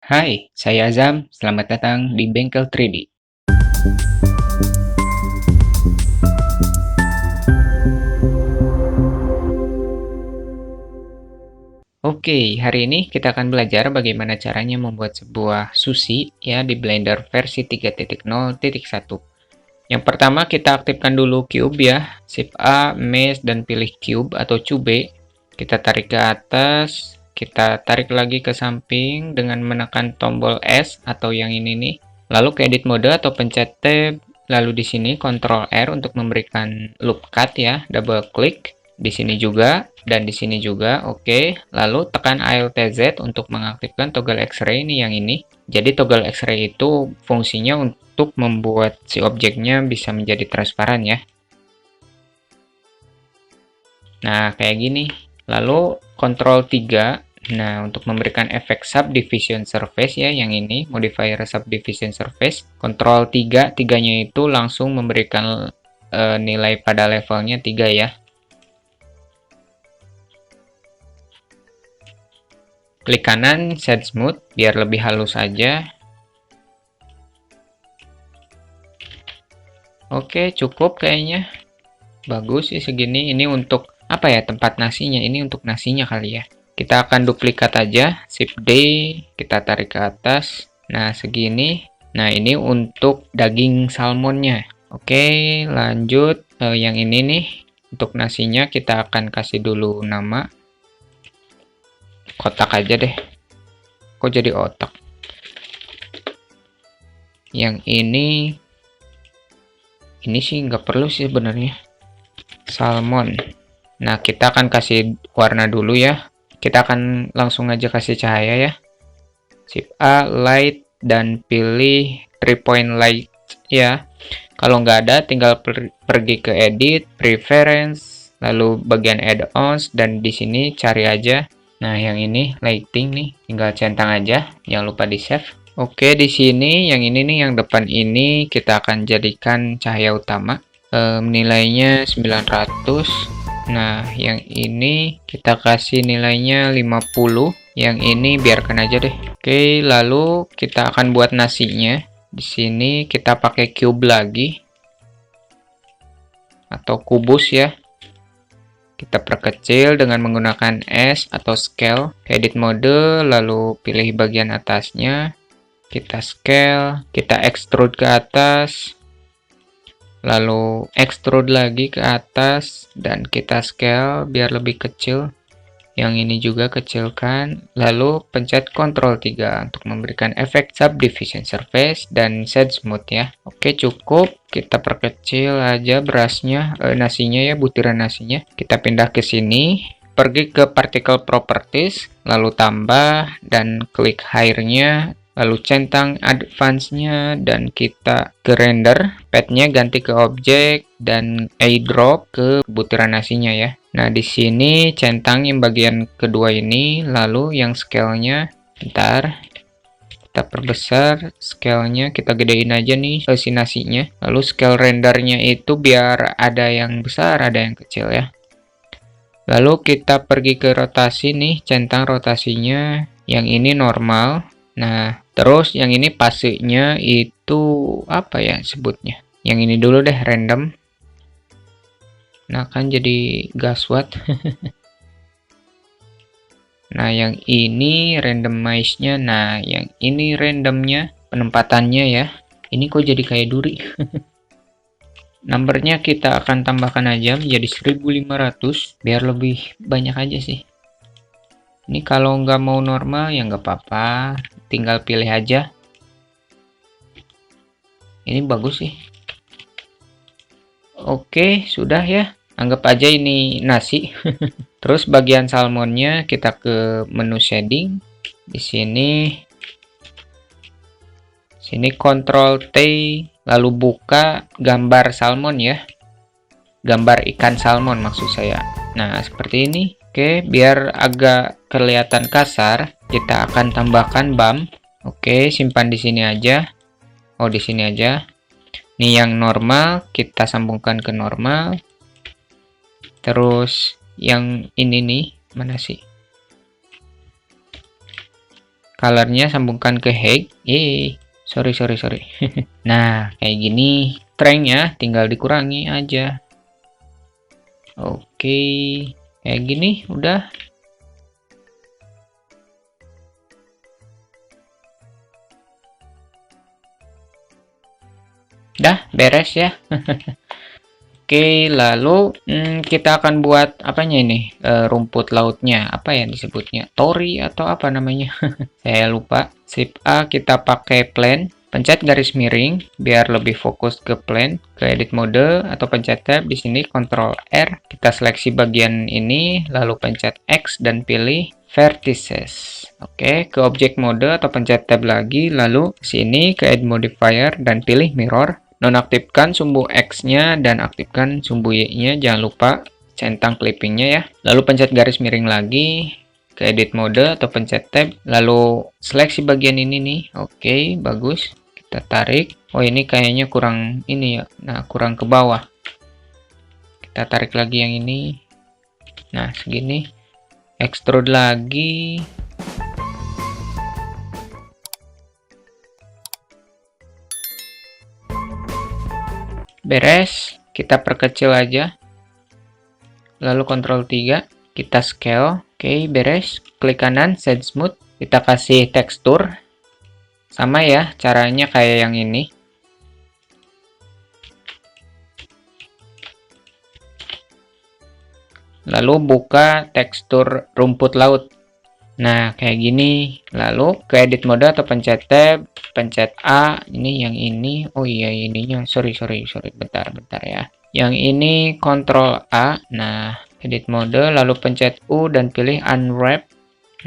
Hai, saya Azam. Selamat datang di Bengkel 3D. Oke, hari ini kita akan belajar bagaimana caranya membuat sebuah sushi ya di Blender versi 3.0.1. Yang pertama kita aktifkan dulu cube ya. Shift A, mesh dan pilih cube atau cube. Kita tarik ke atas, kita tarik lagi ke samping dengan menekan tombol S atau yang ini nih. Lalu ke edit mode atau pencet tab. Lalu di sini Ctrl R untuk memberikan loop cut ya, double klik. Di sini juga dan di sini juga. Oke, lalu tekan Alt Z untuk mengaktifkan toggle X-ray ini yang ini. Jadi toggle X-ray itu fungsinya untuk membuat si objeknya bisa menjadi transparan ya. Nah, kayak gini. Lalu Ctrl 3. Nah, untuk memberikan efek subdivision surface ya yang ini, modifier subdivision surface, Ctrl 3, tiganya itu langsung memberikan nilai pada levelnya 3 ya. Klik kanan, set smooth, biar lebih halus aja. Oke, cukup kayaknya. Bagus sih segini. Ini untuk, apa ya, tempat nasinya. Ini untuk nasinya kali ya. Kita akan duplikat aja, Shift D, kita tarik ke atas. Nah, segini. Nah, ini untuk daging salmonnya. Oke, lanjut. Yang ini nih, untuk nasinya kita akan kasih dulu nama. Kotak aja deh. Kok jadi otak? Yang ini sih nggak perlu sih sebenarnya. Salmon. Nah, kita akan kasih warna dulu ya. Kita akan langsung aja kasih cahaya ya. Shift A, light, dan pilih 3 point light ya. Kalau nggak ada, tinggal pergi ke edit, preference, lalu bagian add-ons, dan di sini cari aja. Nah, yang ini lighting nih, tinggal centang aja, jangan lupa di save. Oke, di sini yang ini nih, yang depan ini kita akan jadikan cahaya utama. Nilainya 900. Nah, yang ini kita kasih nilainya 50. Yang ini biarkan aja deh. Oke, lalu kita akan buat nasinya. Di sini kita pakai cube lagi atau kubus ya. Kita perkecil dengan menggunakan S atau scale. Edit mode, lalu pilih bagian atasnya. Kita scale, kita extrude ke atas. Lalu extrude lagi ke atas dan kita scale biar lebih kecil. Yang ini juga kecilkan, lalu pencet Ctrl 3 untuk memberikan efek subdivision surface dan set smooth ya. Oke, cukup. Kita perkecil aja berasnya, nasinya ya, butiran nasinya. Kita pindah ke sini, pergi ke particle properties, lalu tambah dan klik higher-nya, lalu centang advance-nya dan kita ke render, pad-nya ganti ke objek dan eyedrop ke butiran nasinya ya. Nah, di sini centang yang bagian kedua ini, lalu yang scale-nya, bentar, kita perbesar, scale-nya kita gedein aja nih si nasinya. Lalu scale rendernya itu biar ada yang besar, ada yang kecil ya. Lalu kita pergi ke rotasi nih, centang rotasinya, yang ini normal. Nah, terus yang ini pasenya itu apa ya sebutnya? Yang ini dulu deh, random. Nah, kan jadi gaswat. Nah, yang ini randomize-nya. Nah, yang ini randomnya, penempatannya ya. Ini kok jadi kayak duri. Numbernya kita akan tambahkan aja menjadi 1500 biar lebih banyak aja sih. Ini kalau nggak mau normal ya nggak apa-apa, tinggal pilih aja. Ini bagus sih. Oke, sudah ya. Anggap aja ini nasi. Terus bagian salmonnya kita ke menu shading. Di sini Ctrl T, lalu buka gambar salmon ya. Gambar ikan salmon maksud saya. Nah, seperti ini. Oke, biar agak kelihatan kasar, kita akan tambahkan bump. Oke, simpan di sini aja. Oh, di sini aja. Ini yang normal, kita sambungkan ke normal. Terus yang ini nih, mana sih? colornya sambungkan ke height. Sorry. Nah, kayak gini. Strength-nya tinggal dikurangi aja. Oke, kayak gini udah. Dah beres ya. Oke, lalu kita akan buat apanya ini? Rumput lautnya. Apa ya disebutnya? Tori atau apa namanya? Saya lupa. Shift A kita pakai plane. Pencet garis miring biar lebih fokus ke plane. Ke edit mode atau pencet tab. Di sini Ctrl R. Kita seleksi bagian ini. Lalu pencet X dan pilih vertices. Oke, ke object mode atau pencet tab lagi. Lalu sini ke add modifier dan pilih mirror. Nonaktifkan sumbu X-nya dan aktifkan sumbu Y-nya. Jangan lupa centang clipping-nya ya. Lalu pencet garis miring lagi ke edit mode atau pencet tab. Lalu seleksi bagian ini nih. Oke, bagus. Kita tarik. Oh, ini kayaknya kurang ini ya. Nah, kurang ke bawah. Kita tarik lagi yang ini. Nah, segini. Extrude lagi. Beres, kita perkecil aja. Lalu Ctrl 3, kita scale. Oke, beres. Klik kanan, Shade Smooth. Kita kasih tekstur. Sama ya, caranya kayak yang ini. Lalu buka tekstur rumput laut. Nah, kayak gini. Lalu ke edit mode atau pencet tab, pencet A. Ini yang ini. Oh iya, ininya. Sorry. Bentar ya. Yang ini Ctrl A. Nah, edit mode, lalu pencet U dan pilih unwrap.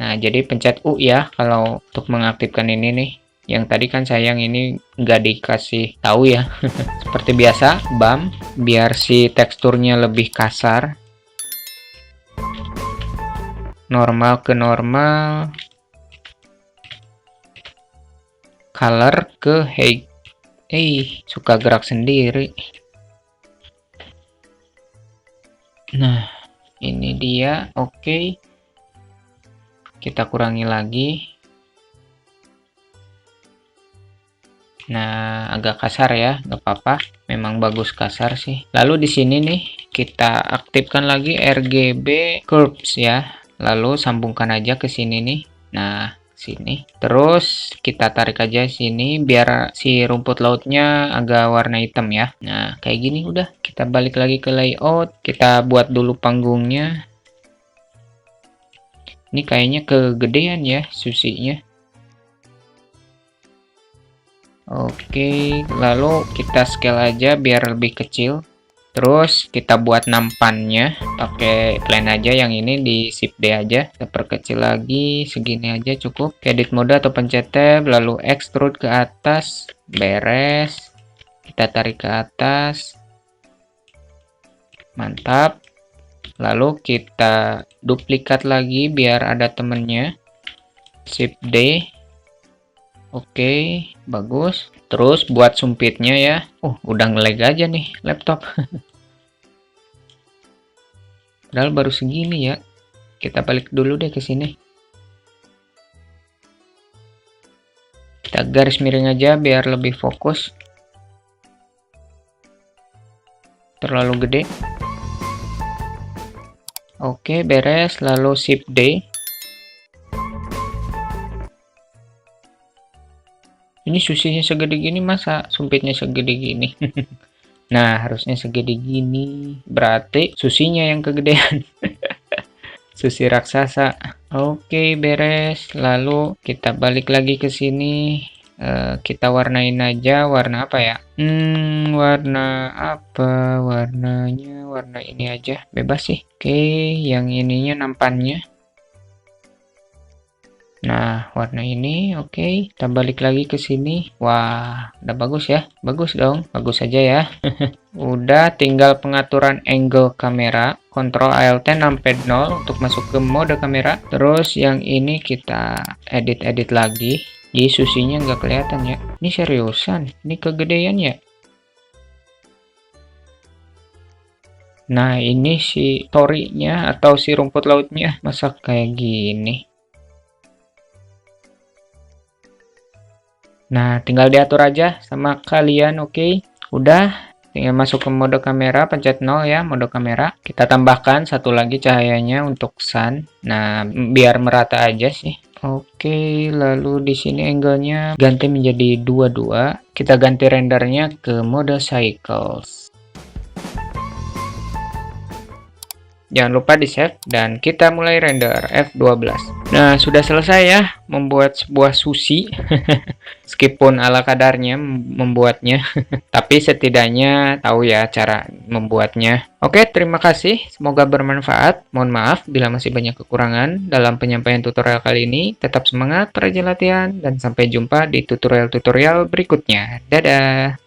Nah, jadi pencet U ya kalau untuk mengaktifkan ini nih. Yang tadi kan sayang ini nggak dikasih tahu ya. Seperti biasa, BAM. Biar si teksturnya lebih kasar. Normal ke normal, color ke height. Suka gerak sendiri. Nah, ini dia. Oke. Kita kurangi lagi. Nah, agak kasar ya, nggak apa-apa. Memang bagus kasar sih. Lalu di sini nih, kita aktifkan lagi RGB curves ya. Lalu sambungkan aja ke sini nih. Nah, sini. Terus kita tarik aja sini biar si rumput lautnya agak warna hitam ya. Nah, kayak gini udah. Kita balik lagi ke layout. Kita buat dulu panggungnya. Ini kayaknya kegedean ya susinya. Oke, lalu kita scale aja biar lebih kecil. Terus kita buat nampannya pakai plane aja, yang ini di shift D aja. Kita perkecil lagi, segini aja cukup. Edit mode atau pencet tab, lalu extrude ke atas. Beres. Kita tarik ke atas. Mantap. Lalu kita duplikat lagi biar ada temennya. Shift D. Oke, bagus. Terus buat sumpitnya ya. Udah nge-lag aja nih laptop. Padahal baru segini ya. Kita balik dulu deh ke sini. Kita garis miring aja biar lebih fokus. Terlalu gede. Oke, beres. Lalu shift D. Ini susinya segede gini, masa sumpitnya segede gini? Nah, harusnya segede gini. Berarti susinya yang kegedean. Susi raksasa. Oke, beres. Lalu kita balik lagi ke sini. Kita warnain aja. Warna apa ya? Warna apa? Warnanya warna ini aja. Bebas sih. Oke, yang ininya nampannya. Nah, warna ini oke. Kita balik lagi ke sini. Wah, udah bagus ya. Bagus dong. Bagus aja ya. Udah, tinggal pengaturan angle kamera. Ctrl Alt numpad 0 untuk masuk ke mode kamera. Terus yang ini kita edit lagi. Jadi susinya nggak kelihatan ya. Ini seriusan. Ini kegedean ya. Nah, ini si torinya atau si rumput lautnya. Masa kayak gini? Nah, tinggal diatur aja sama kalian, oke? Udah, tinggal masuk ke mode kamera, pencet 0 ya, mode kamera. Kita tambahkan satu lagi cahayanya untuk sun. Nah, biar merata aja sih. Oke, lalu di sini angle-nya ganti menjadi 22. Kita ganti rendernya ke mode cycles. Jangan lupa di save dan kita mulai render F12. Nah, sudah selesai ya membuat sebuah sushi. Meskipun ala kadarnya membuatnya, tapi setidaknya tahu ya cara membuatnya. Oke, terima kasih. Semoga bermanfaat. Mohon maaf bila masih banyak kekurangan dalam penyampaian tutorial kali ini. Tetap semangat, rajin latihan, dan sampai jumpa di tutorial-tutorial berikutnya. Dadah!